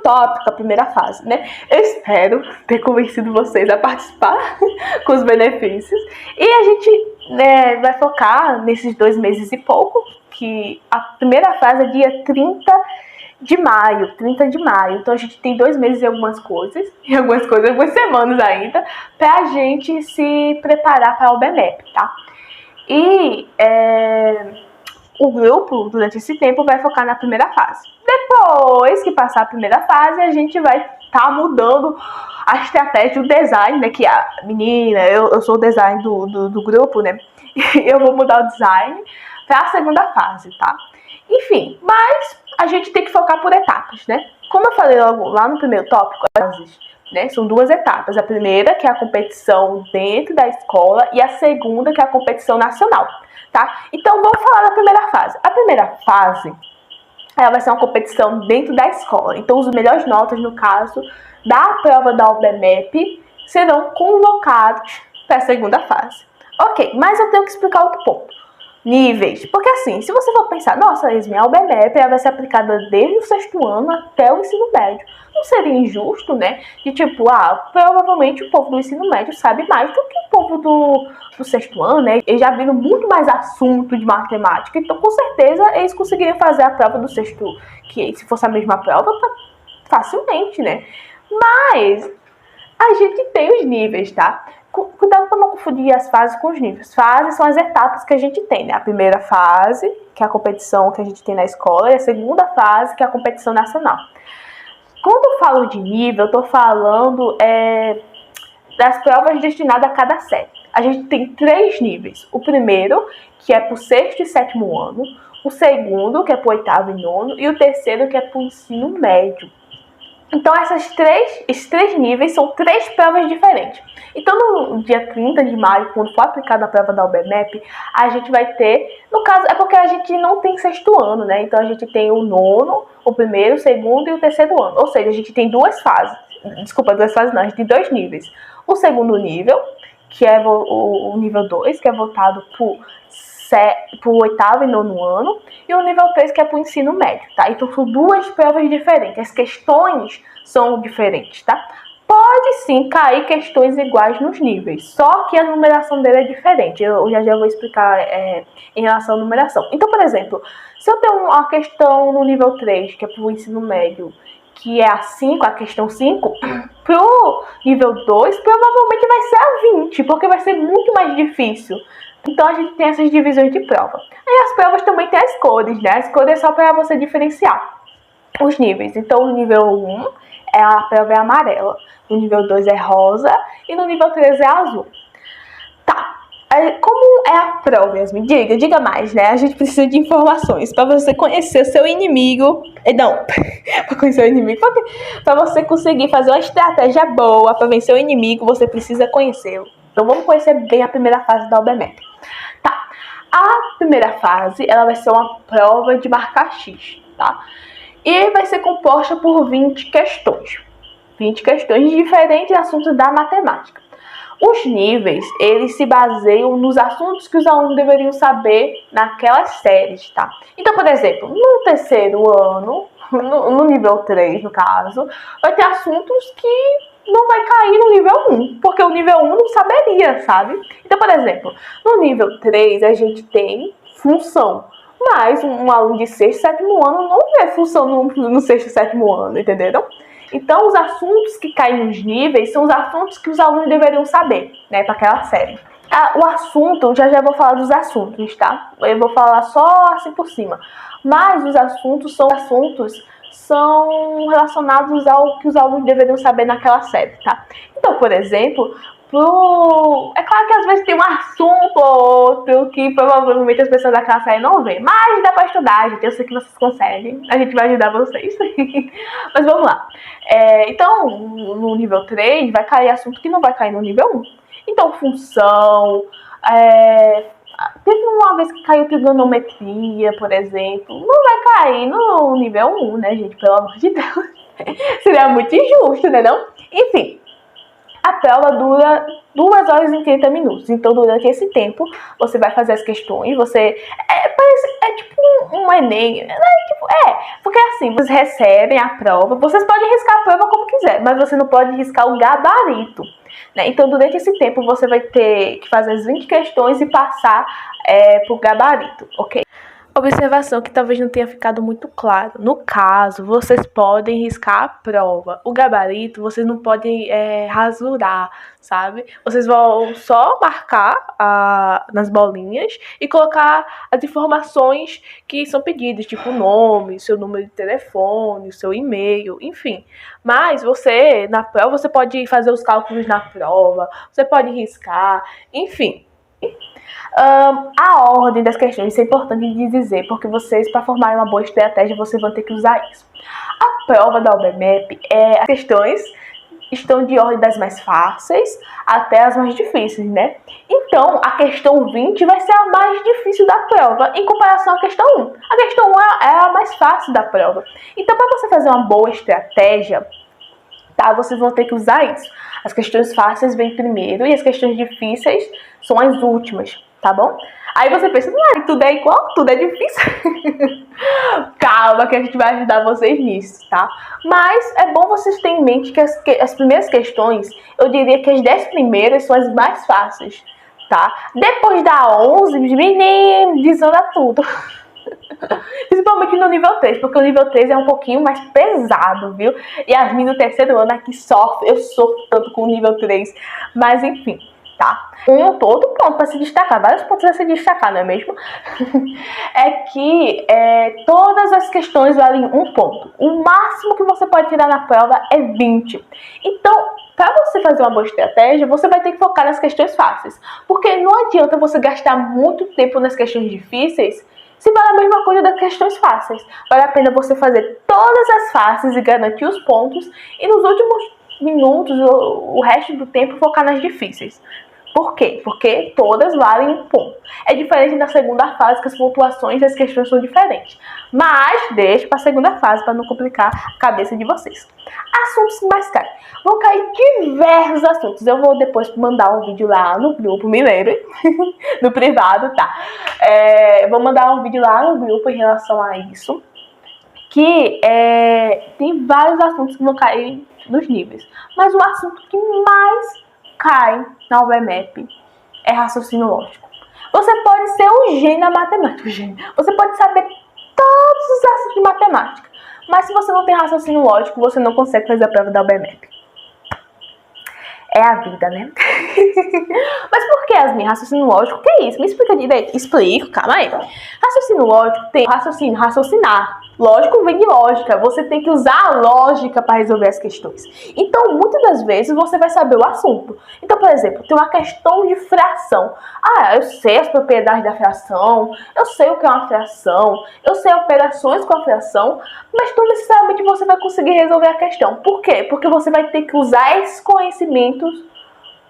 tópico, a primeira fase, né? Eu espero ter convencido vocês a participar com os benefícios. E a gente, né, vai focar nesses 2 meses e pouco, que a primeira fase é dia 30 de maio. Então a gente tem 2 meses e algumas semanas ainda, pra gente se preparar para o BMEP, tá? E o grupo, durante esse tempo, vai focar na primeira fase. Depois que passar a primeira fase, a gente vai estar mudando a estratégia do design, né? Que a menina, eu sou o design do grupo, né? Eu vou mudar o design para a segunda fase, tá? Enfim, mas a gente tem que focar por etapas, né? Como eu falei logo lá no primeiro tópico, né, são 2 etapas. A primeira, que é a competição dentro da escola, e a segunda, que é a competição nacional, tá? Então, vamos falar da primeira fase. A primeira fase, ela vai ser uma competição dentro da escola. Então, os melhores notas, no caso da prova da UBMEP, serão convocados para a segunda fase. Ok, mas eu tenho que explicar outro ponto. Níveis. Porque assim, se você for pensar, nossa, a UBMEP vai ser aplicada desde o 6º ano até o ensino médio. Não seria injusto, né? De tipo, provavelmente o povo do ensino médio sabe mais do que o povo do 6º ano, né? Eles já viram muito mais assunto de matemática, então com certeza eles conseguiriam fazer a prova do 6º, que se fosse a mesma prova, facilmente, né? Mas a gente tem os níveis, tá? Cuidado para não confundir as fases com os níveis. Fases são as etapas que a gente tem, né? A primeira fase, que é a competição que a gente tem na escola, e a segunda fase, que é a competição nacional. Quando eu falo de nível, eu tô falando das provas destinadas a cada série. A gente tem 3 níveis. O primeiro, que é para o 6º e 7º ano. O segundo, que é para o 8º e 9º. E o terceiro, que é para o ensino médio. Então, esses três níveis são 3 provas diferentes. Então, no dia 30 de maio, quando for aplicada a prova da UBMEP, a gente vai ter... No caso, é porque a gente não tem 6º ano, né? Então, a gente tem o 9º, o 1º, o 2º e o 3º ano. Ou seja, a gente tem 2 fases. Desculpa, 2 fases não. A gente tem 2 níveis. O segundo nível, que é o nível 2, que é voltado para o 8º e 9º ano, e o nível 3, que é para o ensino médio, tá? Então, são 2 provas diferentes. As questões são diferentes, tá? Pode sim cair questões iguais nos níveis, só que a numeração dele é diferente. Eu já vou explicar em relação à numeração. Então, por exemplo, se eu tenho uma questão no nível 3, que é para o ensino médio, que é a questão 5, pro nível 2, provavelmente vai ser a 20, porque vai ser muito mais difícil. Então, a gente tem essas divisões de prova. E as provas também tem as cores, né? As cores é só para você diferenciar os níveis. Então, no nível 1, a prova é amarela. No nível 2 é rosa. E no nível 3 é azul. Tá. Como é a prova, Yasmin? Diga mais, né? A gente precisa de informações para você conhecer o seu inimigo. Não, para conhecer o inimigo. Para você conseguir fazer uma estratégia boa para vencer o inimigo, você precisa conhecê-lo. Então, vamos conhecer bem a primeira fase da UBMEP. Tá. A primeira fase, ela vai ser uma prova de marcar X, tá? E vai ser composta por 20 questões. 20 questões de diferentes assuntos da matemática. Os níveis, eles se baseiam nos assuntos que os alunos deveriam saber naquelas séries, tá? Então, por exemplo, no 3º ano, no nível 3, no caso, vai ter assuntos que não vai cair no nível 1, porque o nível 1 não saberia, sabe? Então, por exemplo, no nível 3, a gente tem função. Mas um aluno de 6º e 7º ano não vê função no 6º e 7º ano, entenderam? Então, os assuntos que caem nos níveis são os assuntos que os alunos deveriam saber, né, para aquela série. O assunto, já vou falar dos assuntos, tá? Eu vou falar só assim por cima. Mas os assuntos são relacionados ao que os alunos deveriam saber naquela série, tá? Então, por exemplo, é claro que às vezes tem um assunto ou outro que provavelmente as pessoas daquela série não vêem, mas dá pra estudar, gente. Eu sei que vocês conseguem, a gente vai ajudar vocês. Mas vamos lá. Então, no nível 3 vai cair assunto que não vai cair no nível 1. Então, função, teve uma vez que caiu trigonometria, por exemplo, não vai cair no nível 1, né, gente? Pelo amor de Deus. Seria muito injusto, né, não? Enfim. A prova dura 2 horas e 30 minutos. Então, durante esse tempo, você vai fazer as questões. É tipo um Enem. Porque assim, vocês recebem a prova, vocês podem riscar a prova como quiser, mas você não pode riscar o gabarito, né? Então, durante esse tempo, você vai ter que fazer as 20 questões e passar pro gabarito, ok? Observação que talvez não tenha ficado muito claro. No caso, vocês podem riscar a prova. O gabarito, vocês não podem rasurar, sabe? Vocês vão só marcar nas bolinhas e colocar as informações que são pedidas, tipo o nome, seu número de telefone, seu e-mail, enfim. Mas você, na prova, você pode fazer os cálculos na prova, você pode riscar, enfim. A ordem das questões, isso é importante de dizer, porque vocês, para formarem uma boa estratégia, vocês vão ter que usar isso. A prova da UBMEP, as questões estão de ordem das mais fáceis até as mais difíceis, né? Então, a questão 20 vai ser a mais difícil da prova, em comparação à questão 1. A questão 1 é a mais fácil da prova. Então, para você fazer uma boa estratégia, tá, vocês vão ter que usar isso. As questões fáceis vêm primeiro e as questões difíceis são as últimas, tá bom? Aí você pensa, tudo é igual, tudo é difícil. Calma que a gente vai ajudar vocês nisso, tá? Mas é bom vocês terem em mente que as primeiras questões, eu diria que as 10 primeiras são as mais fáceis, tá? Depois da 11, menino, desanda tudo. Principalmente no nível 3, porque o nível 3 é um pouquinho mais pesado, viu? E as meninas do terceiro ano aqui sofrem, eu sofro tanto com o nível 3, mas enfim, tá? Um todo ponto para se destacar, vários pontos para se destacar, não é mesmo? É que todas as questões valem um ponto. O máximo que você pode tirar na prova é 20. Então, para você fazer uma boa estratégia, você vai ter que focar nas questões fáceis. Porque não adianta você gastar muito tempo nas questões difíceis se vale a mesma coisa das questões fáceis. Vale a pena você fazer todas as fáceis e garantir os pontos e nos últimos minutos, o resto do tempo, focar nas difíceis. Por quê? Porque todas valem um ponto. É diferente da segunda fase, que as pontuações das questões são diferentes. Mas deixa para a segunda fase, para não complicar a cabeça de vocês. Assuntos que mais caem. Vão cair diversos assuntos. Eu vou depois mandar um vídeo lá no grupo, me lembrem, no privado, tá? Vou mandar um vídeo lá no grupo em relação a isso. Que tem vários assuntos que vão cair nos níveis. Mas o assunto que mais cai na UBMEP é raciocínio lógico. Você pode ser um gênio na matemática, você pode saber todos os assuntos de matemática, mas se você não tem raciocínio lógico, você não consegue fazer a prova da UBMEP. É a vida, né? Mas por que, Yasmin? Raciocínio lógico, o que é isso? Me explica direito. Explico, calma aí. Raciocínio lógico tem raciocinar. Lógico vem de lógica. Você tem que usar a lógica para resolver as questões. Então, muitas das vezes, você vai saber o assunto. Então, por exemplo, tem uma questão de fração. Eu sei as propriedades da fração, eu sei o que é uma fração, eu sei operações com a fração, mas não necessariamente você vai conseguir resolver a questão. Por quê? Porque você vai ter que usar esses conhecimentos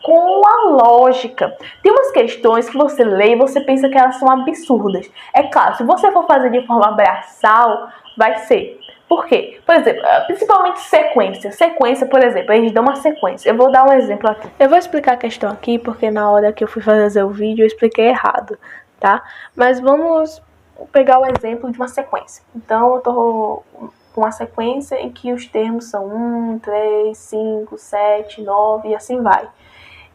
com a lógica. Tem umas questões que você lê e você pensa que elas são absurdas. É claro, se você for fazer de forma braçal, vai ser. Por quê? Por exemplo, principalmente sequência. Sequência, por exemplo, eles dão uma sequência. Eu vou dar um exemplo aqui. Eu vou explicar a questão aqui, porque na hora que eu fui fazer o vídeo eu expliquei errado, tá? Mas vamos pegar o exemplo de uma sequência. Então, eu tô com uma sequência em que os termos são 1, 3, 5, 7, 9 e assim vai.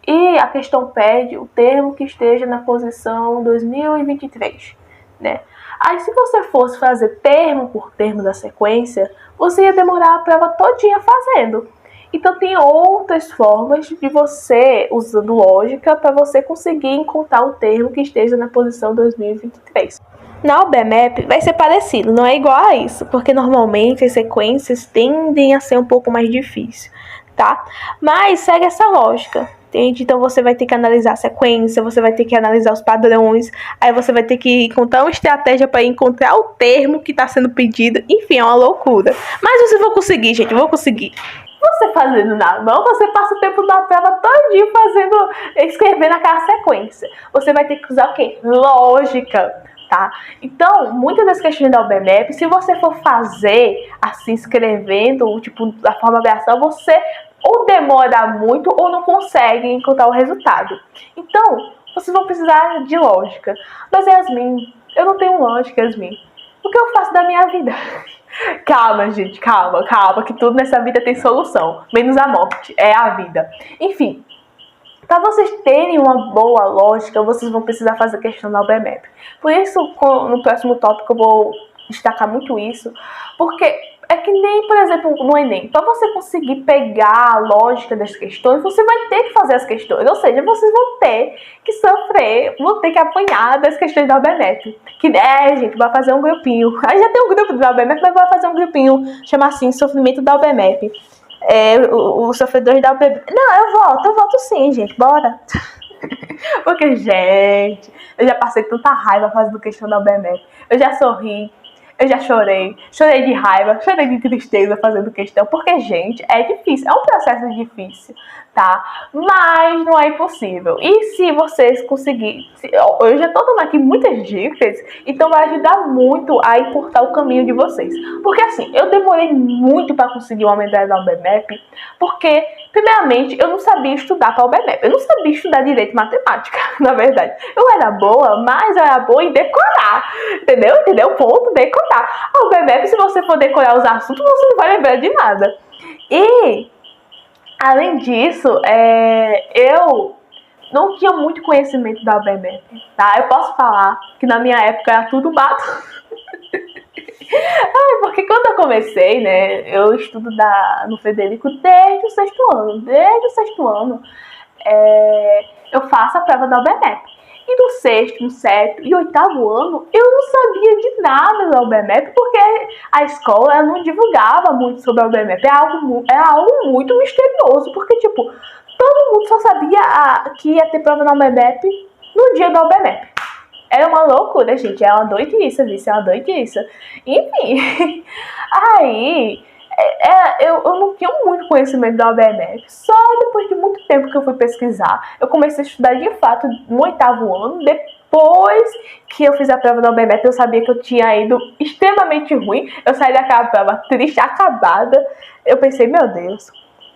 E a questão pede o termo que esteja na posição 2023, né? Aí, se você fosse fazer termo por termo da sequência, você ia demorar a prova todinha fazendo. Então, tem outras formas de você, usando lógica, para você conseguir encontrar o termo que esteja na posição 2023. Na UBMEP vai ser parecido, não é igual a isso, porque normalmente as sequências tendem a ser um pouco mais difíceis, tá? Mas segue essa lógica. Entende? Então você vai ter que analisar a sequência, você vai ter que analisar os padrões, aí você vai ter que encontrar uma estratégia para encontrar o termo que está sendo pedido. Enfim, é uma loucura. Mas vocês vão conseguir, gente, vão conseguir. Você fazendo na mão, você passa o tempo da prova todinho escrevendo aquela sequência. Você vai ter que usar o quê? Lógica. Tá? Então, muitas das questões da UBMEP, se você for fazer assim, escrevendo, tipo, da forma braçal, você ou demora muito ou não consegue encontrar o resultado. Então, vocês vão precisar de lógica. Mas, Yasmin, eu não tenho lógica, Yasmin. O que eu faço da minha vida? Calma, gente, calma, que tudo nessa vida tem solução. Menos a morte, é a vida. Enfim, para vocês terem uma boa lógica, vocês vão precisar fazer questão da OBMEP. Por isso, no próximo tópico eu vou destacar muito isso, porque é que nem, por exemplo, no Enem. Para você conseguir pegar a lógica das questões, você vai ter que fazer as questões. Ou seja, vocês vão ter que sofrer, vão ter que apanhar das questões da OBMEP. Que gente, vai fazer um grupinho. Aí já tem um grupo da OBMEP, mas vai fazer um grupinho, chama assim, Sofrimento da OBMEP. Os sofredores da OBMEP. Não, eu volto sim, gente, bora. Porque, gente, eu já passei tanta raiva fazendo questão da OBMEP. Eu já sorri. Eu já chorei de raiva, chorei de tristeza fazendo questão, porque, gente, é difícil, é um processo difícil, tá? Mas não é impossível. E se vocês conseguirem, eu já tô dando aqui muitas dicas, então vai ajudar muito a encurtar o caminho de vocês. Porque, assim, eu demorei muito para conseguir uma medalha da OBMEP, porque, primeiramente, eu não sabia estudar para a OBMEP, eu não sabia estudar direito e matemática, na verdade. Eu era boa, mas eu era boa em decorar, entendeu? Ponto, decorar. A OBMEP, se você for decorar os assuntos, você não vai lembrar de nada. E, além disso, eu não tinha muito conhecimento da OBMEP, tá? Eu posso falar que na minha época era tudo mato. Porque quando eu comecei, né, eu estudo no Frederico desde o sexto ano. Eu faço a prova da OBMEP. E no sexto, no sétimo e oitavo ano, eu não sabia de nada da OBMEP, porque a escola não divulgava muito sobre a OBMEP. É algo muito misterioso, porque, tipo, todo mundo só sabia que ia ter prova na OBMEP no dia da OBMEP. Era uma loucura, gente. É uma doidice, viu? É uma doidice. Enfim, aí... eu não tinha muito conhecimento da OBMEP. Só depois de muito tempo que eu fui pesquisar, eu comecei a estudar de fato no oitavo ano. Depois que eu fiz a prova da OBMEP, eu sabia que eu tinha ido extremamente ruim. Eu saí daquela prova triste, acabada. Eu pensei, meu Deus,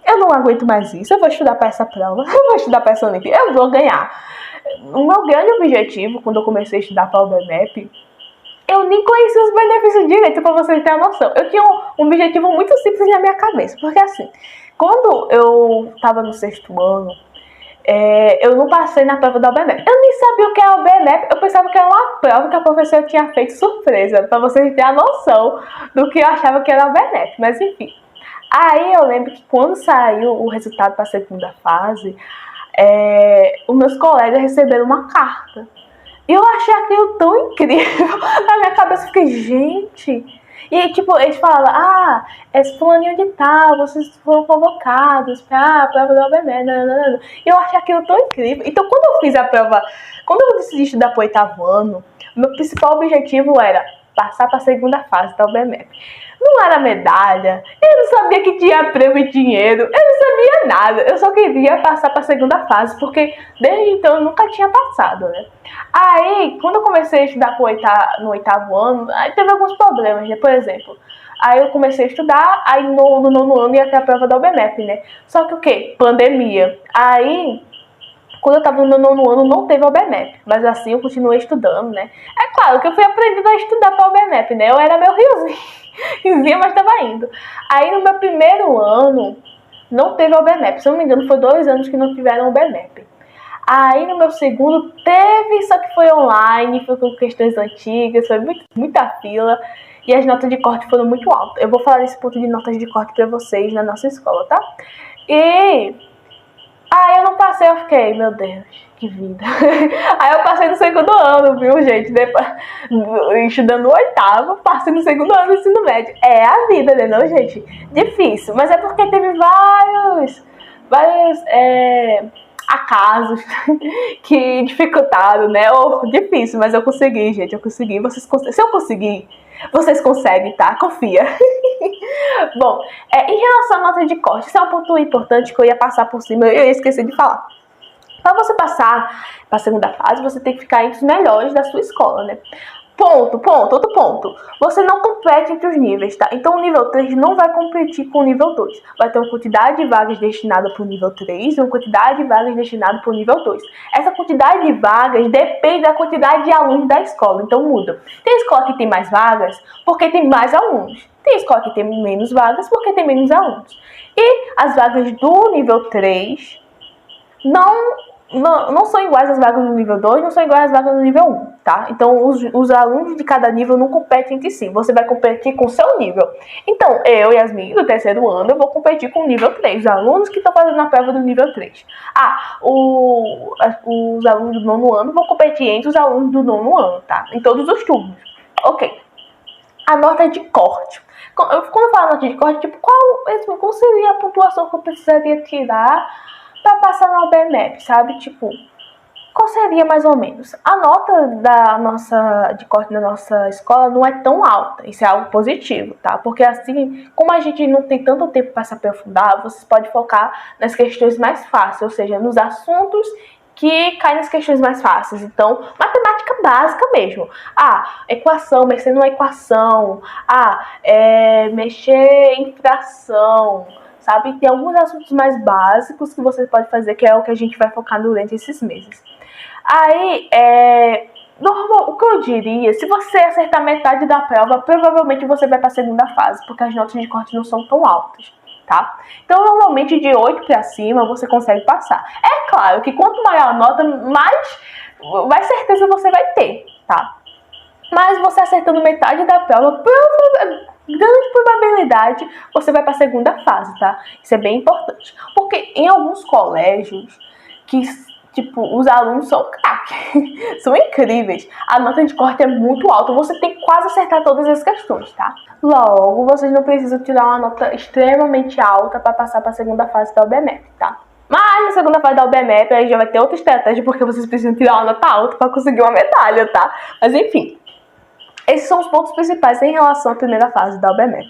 eu não aguento mais isso. Eu vou estudar para essa prova, eu vou estudar para essa Olimpíada, eu vou ganhar. O meu grande objetivo, quando eu comecei a estudar para a OBMEP, eu nem conhecia os benefícios direito, pra vocês terem a noção. Eu tinha um objetivo muito simples na minha cabeça. Porque, assim, quando eu tava no sexto ano, eu não passei na prova da OBMEP. Eu nem sabia o que era a OBMEP. Eu pensava que era uma prova que a professora tinha feito surpresa, pra vocês terem a noção do que eu achava que era a OBMEP. Mas, enfim. Aí eu lembro que quando saiu o resultado pra segunda fase, os meus colegas receberam uma carta. E eu achei aquilo tão incrível. Na minha cabeça eu fiquei, gente. E tipo, eles falavam, esse fulaninho de tal, vocês foram convocados pra prova da OBMEP. E eu achei aquilo tão incrível. Então quando eu fiz a prova, quando eu decidi estudar pro oitavo ano, meu principal objetivo era passar pra segunda fase da OBMEP. Não era medalha, eu não sabia que tinha prêmio e dinheiro, eu não sabia nada, eu só queria passar para a segunda fase, porque desde então eu nunca tinha passado, né? Aí, quando eu comecei a estudar no oitavo ano, aí teve alguns problemas, né? Por exemplo, aí eu comecei a estudar, aí no nono ano ia ter a prova da OBMEP, né? Só que o quê? Pandemia. Aí, quando eu tava no nono ano, não teve a OBMEP, mas assim eu continuei estudando, né? É claro que eu fui aprendendo a estudar para a OBMEP, né? Eu era meio riozinho, mas tava indo. Aí no meu primeiro ano, não teve a OBMEP. Se eu não me engano, foi 2 anos que não tiveram a OBMEP. Aí no meu segundo teve, só que foi online, foi com questões antigas, foi muita fila. E as notas de corte foram muito altas. Eu vou falar desse ponto de notas de corte pra vocês na nossa escola, tá? E... aí eu não passei, eu fiquei, meu Deus, que vida. Aí eu passei no segundo ano, viu, gente? Depois, estudando no oitavo, passei no segundo ano do ensino médio. É a vida, né, não, gente? Difícil, mas é porque teve vários acasos que dificultaram, né? Difícil, mas eu consegui, gente, eu consegui. Se eu conseguir, vocês conseguem, tá? Confia. Bom, em relação à nota de corte, isso é um ponto importante que eu ia passar por cima, eu ia esquecer de falar. Para você passar para a segunda fase, você tem que ficar entre os melhores da sua escola, né? Outro ponto. Você não compete entre os níveis, tá? Então o nível 3 não vai competir com o nível 2. Vai ter uma quantidade de vagas destinada para o nível 3 e uma quantidade de vagas destinada para o nível 2. Essa quantidade de vagas depende da quantidade de alunos da escola, então muda. Tem escola que tem mais vagas porque tem mais alunos. Tem escola que tem menos vagas porque tem menos alunos. E as vagas do nível 3 não são iguais às vagas do nível 2, não são iguais às vagas do nível 1, tá? Então, os alunos de cada nível não competem entre si. Você vai competir com o seu nível. Então, eu e Yasmin, do terceiro ano, eu vou competir com o nível 3. Os alunos que estão fazendo a prova do nível 3. Os alunos do nono ano vão competir entre os alunos do nono ano, tá? Em todos os turnos. Ok. A nota de corte. Quando eu falo nota de corte, tipo, qual seria a pontuação que eu precisaria tirar para passar na OBMEP, sabe? Tipo, qual seria mais ou menos? A nota de corte da nossa escola não é tão alta. Isso é algo positivo, tá? Porque assim, como a gente não tem tanto tempo para se aprofundar, vocês podem focar nas questões mais fáceis, ou seja, nos assuntos que caem nas questões mais fáceis. Então, matemática básica mesmo. Equação, mexer numa equação. Mexer em fração. Sabe? Tem alguns assuntos mais básicos que você pode fazer, que é o que a gente vai focar durante esses meses. Aí, o que eu diria, se você acertar metade da prova, provavelmente você vai para a segunda fase, porque as notas de corte não são tão altas, tá? Então, normalmente, de 8 para cima, você consegue passar. É claro que quanto maior a nota, mais certeza você vai ter, tá? Mas você acertando metade da prova, grande probabilidade você vai para a segunda fase, tá? Isso é bem importante. Porque em alguns colégios que, tipo, os alunos são craques, são incríveis. A nota de corte é muito alta, você tem que quase acertar todas as questões, tá? Logo, vocês não precisam tirar uma nota extremamente alta para passar para a segunda fase da OBMEP, tá? Mas na segunda fase da OBMEP aí já vai ter outra estratégia, porque vocês precisam tirar uma nota alta para conseguir uma medalha, tá? Mas enfim. Esses são os pontos principais em relação à primeira fase da OBMEP.